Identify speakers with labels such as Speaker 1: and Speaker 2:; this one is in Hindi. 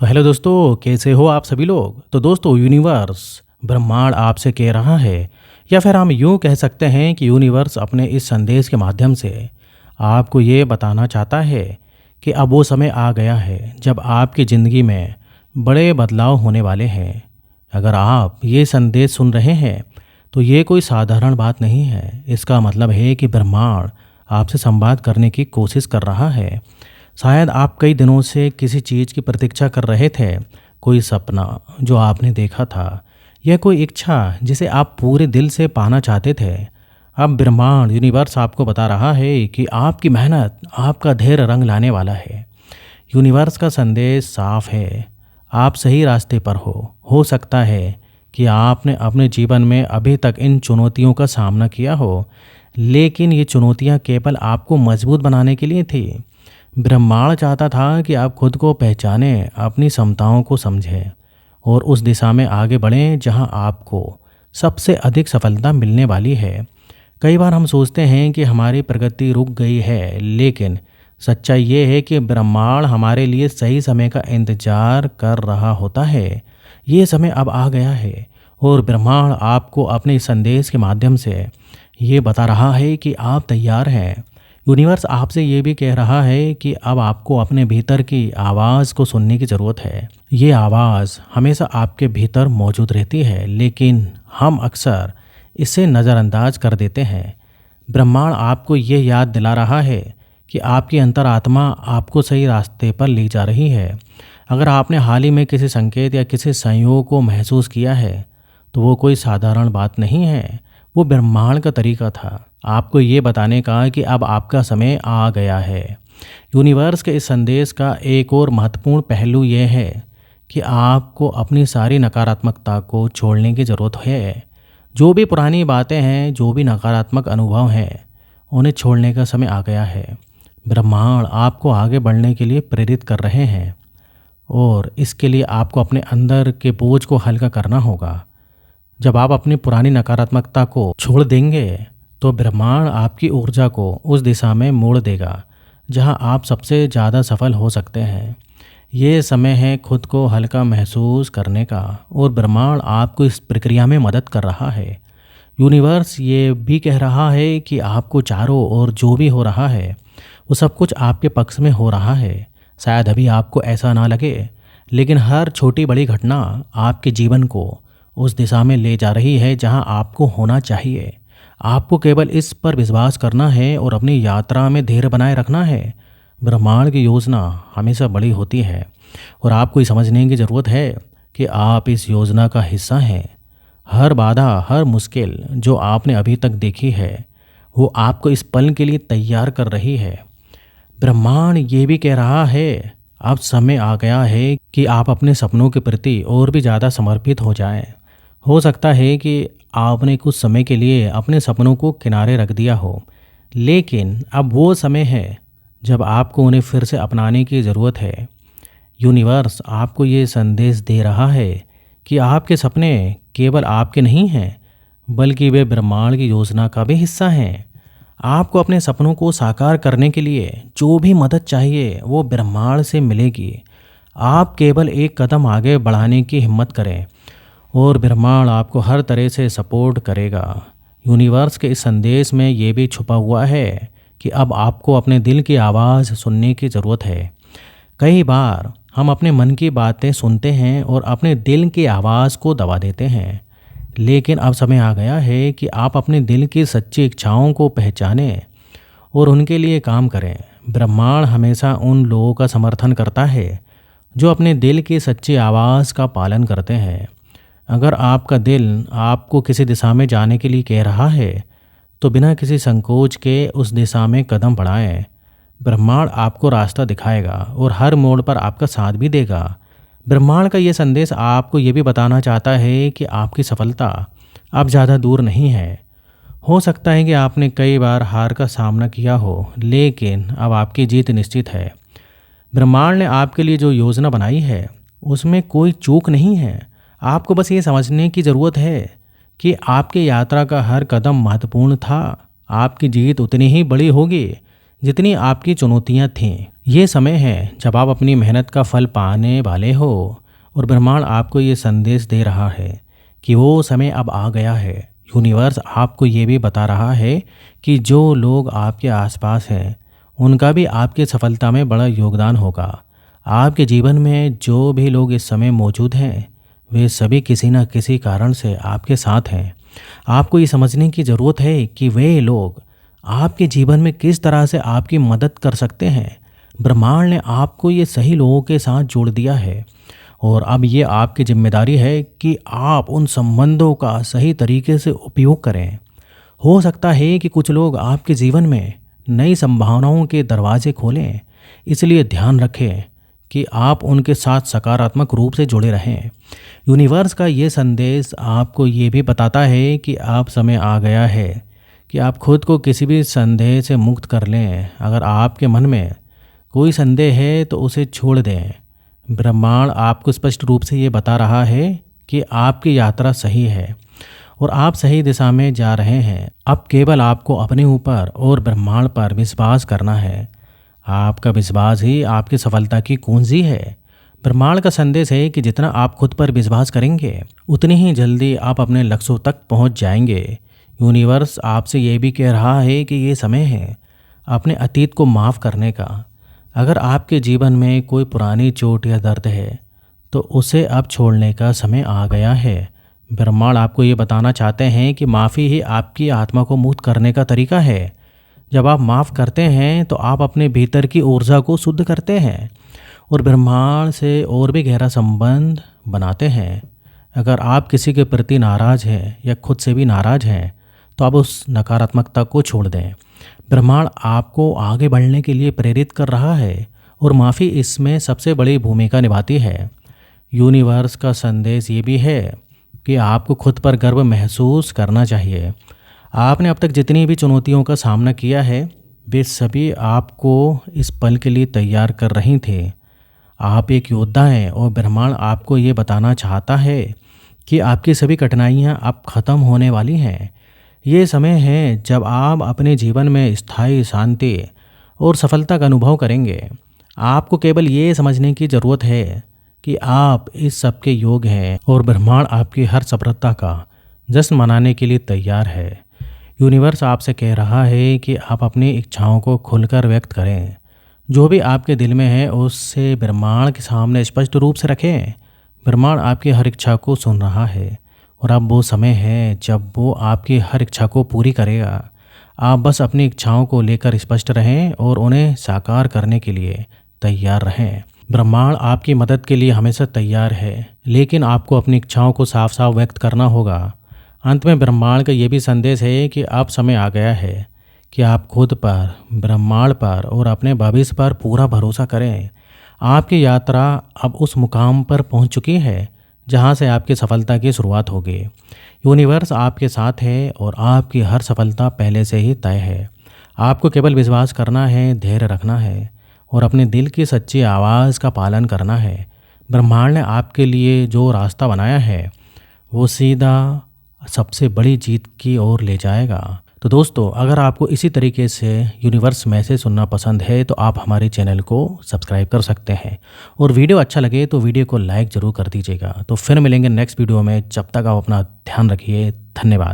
Speaker 1: तो हेलो दोस्तों, कैसे हो आप सभी लोग। तो दोस्तों, यूनिवर्स ब्रह्मांड आपसे कह रहा है, या फिर हम यूँ कह सकते हैं कि यूनिवर्स अपने इस संदेश के माध्यम से आपको ये बताना चाहता है कि अब वो समय आ गया है जब आपकी ज़िंदगी में बड़े बदलाव होने वाले हैं। अगर आप ये संदेश सुन रहे हैं तो ये कोई साधारण बात नहीं है। इसका मतलब है कि ब्रह्मांड आपसे संवाद करने की कोशिश कर रहा है। शायद आप कई दिनों से किसी चीज़ की प्रतीक्षा कर रहे थे, कोई सपना जो आपने देखा था, या कोई इच्छा जिसे आप पूरे दिल से पाना चाहते थे। अब ब्रह्मांड यूनिवर्स आपको बता रहा है कि आपकी मेहनत, आपका धैर्य रंग लाने वाला है। यूनिवर्स का संदेश साफ है, आप सही रास्ते पर हो सकता है कि आपने अपने जीवन में अभी तक इन चुनौतियों का सामना किया हो, लेकिन ये चुनौतियां केवल आपको मजबूत बनाने के लिए थी। ब्रह्मांड चाहता था कि आप खुद को पहचानें, अपनी क्षमताओं को समझें और उस दिशा में आगे बढ़ें जहां आपको सबसे अधिक सफलता मिलने वाली है। कई बार हम सोचते हैं कि हमारी प्रगति रुक गई है, लेकिन सच्चाई ये है कि ब्रह्मांड हमारे लिए सही समय का इंतजार कर रहा होता है। ये समय अब आ गया है और ब्रह्मांड आपको अपने इस संदेश के माध्यम से ये बता रहा है कि आप तैयार हैं। यूनिवर्स आपसे ये भी कह रहा है कि अब आपको अपने भीतर की आवाज़ को सुनने की ज़रूरत है। ये आवाज़ हमेशा आपके भीतर मौजूद रहती है, लेकिन हम अक्सर इसे नज़रअंदाज कर देते हैं। ब्रह्मांड आपको ये याद दिला रहा है कि आपकी अंतरात्मा आपको सही रास्ते पर ले जा रही है। अगर आपने हाल ही में किसी संकेत या किसी संयोग को महसूस किया है, तो वो कोई साधारण बात नहीं है। वो ब्रह्मांड का तरीका था आपको ये बताने का कि अब आपका समय आ गया है। यूनिवर्स के इस संदेश का एक और महत्वपूर्ण पहलू यह है कि आपको अपनी सारी नकारात्मकता को छोड़ने की ज़रूरत है। जो भी पुरानी बातें हैं, जो भी नकारात्मक अनुभव हैं, उन्हें छोड़ने का समय आ गया है। ब्रह्मांड आपको आगे बढ़ने के लिए प्रेरित कर रहे हैं और इसके लिए आपको अपने अंदर के बोझ को हल्का करना होगा। जब आप अपनी पुरानी नकारात्मकता को छोड़ देंगे तो ब्रह्मांड आपकी ऊर्जा को उस दिशा में मोड़ देगा जहां आप सबसे ज़्यादा सफल हो सकते हैं। ये समय है खुद को हल्का महसूस करने का और ब्रह्मांड आपको इस प्रक्रिया में मदद कर रहा है। यूनिवर्स ये भी कह रहा है कि आपको चारों ओर जो भी हो रहा है वो सब कुछ आपके पक्ष में हो रहा है। शायद अभी आपको ऐसा ना लगे, लेकिन हर छोटी बड़ी घटना आपके जीवन को उस दिशा में ले जा रही है जहां आपको होना चाहिए। आपको केवल इस पर विश्वास करना है और अपनी यात्रा में धैर्य बनाए रखना है। ब्रह्मांड की योजना हमेशा बड़ी होती है और आपको ये समझने की ज़रूरत है कि आप इस योजना का हिस्सा हैं। हर बाधा, हर मुश्किल जो आपने अभी तक देखी है, वो आपको इस पल के लिए तैयार कर रही है। ब्रह्मांड ये भी कह रहा है, अब समय आ गया है कि आप अपने सपनों के प्रति और भी ज़्यादा समर्पित हो जाएं। हो सकता है कि आपने कुछ समय के लिए अपने सपनों को किनारे रख दिया हो, लेकिन अब वो समय है जब आपको उन्हें फिर से अपनाने की ज़रूरत है। यूनिवर्स आपको ये संदेश दे रहा है कि आपके सपने केवल आपके नहीं हैं, बल्कि वे ब्रह्मांड की योजना का भी हिस्सा हैं। आपको अपने सपनों को साकार करने के लिए जो भी मदद चाहिए वो ब्रह्मांड से मिलेगी। आप केवल एक कदम आगे बढ़ाने की हिम्मत करें और ब्रह्मांड आपको हर तरह से सपोर्ट करेगा। यूनिवर्स के इस संदेश में ये भी छुपा हुआ है कि अब आपको अपने दिल की आवाज़ सुनने की ज़रूरत है। कई बार हम अपने मन की बातें सुनते हैं और अपने दिल की आवाज़ को दबा देते हैं, लेकिन अब समय आ गया है कि आप अपने दिल की सच्ची इच्छाओं को पहचानें और उनके लिए काम करें। ब्रह्मांड हमेशा उन लोगों का समर्थन करता है जो अपने दिल की सच्ची आवाज़ का पालन करते हैं। अगर आपका दिल आपको किसी दिशा में जाने के लिए कह रहा है, तो बिना किसी संकोच के उस दिशा में कदम बढ़ाएं। ब्रह्मांड आपको रास्ता दिखाएगा और हर मोड़ पर आपका साथ भी देगा। ब्रह्मांड का ये संदेश आपको ये भी बताना चाहता है कि आपकी सफलता अब ज़्यादा दूर नहीं है। हो सकता है कि आपने कई बार हार का सामना किया हो, लेकिन अब आपकी जीत निश्चित है। ब्रह्मांड ने आपके लिए जो योजना बनाई है उसमें कोई चूक नहीं है। आपको बस ये समझने की ज़रूरत है कि आपकी यात्रा का हर कदम महत्वपूर्ण था। आपकी जीत उतनी ही बड़ी होगी जितनी आपकी चुनौतियाँ थीं। ये समय है जब आप अपनी मेहनत का फल पाने वाले हो और ब्रह्मांड आपको ये संदेश दे रहा है कि वो समय अब आ गया है। यूनिवर्स आपको ये भी बता रहा है कि जो लोग आपके आसपास हैं उनका भी आपकी सफलता में बड़ा योगदान होगा। आपके जीवन में जो भी लोग इस समय मौजूद हैं वे सभी किसी न किसी कारण से आपके साथ हैं। आपको ये समझने की ज़रूरत है कि वे लोग आपके जीवन में किस तरह से आपकी मदद कर सकते हैं। ब्रह्मांड ने आपको ये सही लोगों के साथ जोड़ दिया है और अब ये आपकी जिम्मेदारी है कि आप उन संबंधों का सही तरीके से उपयोग करें। हो सकता है कि कुछ लोग आपके जीवन में नई संभावनाओं के दरवाजे खोलें, इसलिए ध्यान रखें कि आप उनके साथ सकारात्मक रूप से जुड़े रहें। यूनिवर्स का ये संदेश आपको ये भी बताता है कि अब समय आ गया है कि आप खुद को किसी भी संदेह से मुक्त कर लें। अगर आपके मन में कोई संदेह है तो उसे छोड़ दें। ब्रह्मांड आपको स्पष्ट रूप से ये बता रहा है कि आपकी यात्रा सही है और आप सही दिशा में जा रहे हैं। अब केवल आपको अपने ऊपर और ब्रह्मांड पर विश्वास करना है। आपका विश्वास ही आपकी सफलता की कुंजी है। ब्रह्मांड का संदेश है कि जितना आप खुद पर विश्वास करेंगे उतनी ही जल्दी आप अपने लक्ष्यों तक पहुंच जाएंगे। यूनिवर्स आपसे ये भी कह रहा है कि ये समय है अपने अतीत को माफ़ करने का। अगर आपके जीवन में कोई पुरानी चोट या दर्द है तो उसे अब छोड़ने का समय आ गया है। ब्रह्मांड आपको ये बताना चाहते हैं कि माफ़ी ही आपकी आत्मा को मुक्त करने का तरीका है। जब आप माफ़ करते हैं तो आप अपने भीतर की ऊर्जा को शुद्ध करते हैं और ब्रह्मांड से और भी गहरा संबंध बनाते हैं। अगर आप किसी के प्रति नाराज़ हैं या खुद से भी नाराज़ हैं तो आप उस नकारात्मकता को छोड़ दें। ब्रह्मांड आपको आगे बढ़ने के लिए प्रेरित कर रहा है और माफ़ी इसमें सबसे बड़ी भूमिका निभाती है। यूनिवर्स का संदेश ये भी है कि आपको खुद पर गर्व महसूस करना चाहिए। आपने अब तक जितनी भी चुनौतियों का सामना किया है वे सभी आपको इस पल के लिए तैयार कर रही थे। आप एक योद्धा हैं और ब्रह्मांड आपको ये बताना चाहता है कि आपकी सभी कठिनाइयाँ अब ख़त्म होने वाली हैं। ये समय है जब आप अपने जीवन में स्थायी शांति और सफलता का अनुभव करेंगे। आपको केवल ये समझने की ज़रूरत है कि आप इस सब के योग्य हैं और ब्रह्मांड आपकी हर सफलता का जश्न मनाने के लिए तैयार है। यूनिवर्स आपसे कह रहा है कि आप अपनी इच्छाओं को खुलकर व्यक्त करें। जो भी आपके दिल में है उससे ब्रह्मांड के सामने स्पष्ट रूप से रखें। ब्रह्मांड आपकी हर इच्छा को सुन रहा है और अब वो समय है जब वो आपकी हर इच्छा को पूरी करेगा। आप बस अपनी इच्छाओं को लेकर स्पष्ट रहें और उन्हें साकार करने के लिए तैयार रहें। ब्रह्मांड आपकी मदद के लिए हमेशा तैयार है, लेकिन आपको अपनी इच्छाओं को साफ साफ व्यक्त करना होगा। अंत में ब्रह्मांड का ये भी संदेश है कि अब समय आ गया है कि आप खुद पर, ब्रह्मांड पर और अपने भविष्य पर पूरा भरोसा करें। आपकी यात्रा अब उस मुकाम पर पहुंच चुकी है जहां से आपकी सफलता की शुरुआत होगी। यूनिवर्स आपके साथ है और आपकी हर सफलता पहले से ही तय है। आपको केवल विश्वास करना है, धैर्य रखना है और अपने दिल की सच्ची आवाज़ का पालन करना है। ब्रह्मांड ने आपके लिए जो रास्ता बनाया है वो सीधा सबसे बड़ी जीत की ओर ले जाएगा। तो दोस्तों, अगर आपको इसी तरीके से यूनिवर्स मैसेज सुनना पसंद है तो आप हमारे चैनल को सब्सक्राइब कर सकते हैं और वीडियो अच्छा लगे तो वीडियो को लाइक ज़रूर कर दीजिएगा। तो फिर मिलेंगे नेक्स्ट वीडियो में। जब तक आप अपना ध्यान रखिए। धन्यवाद।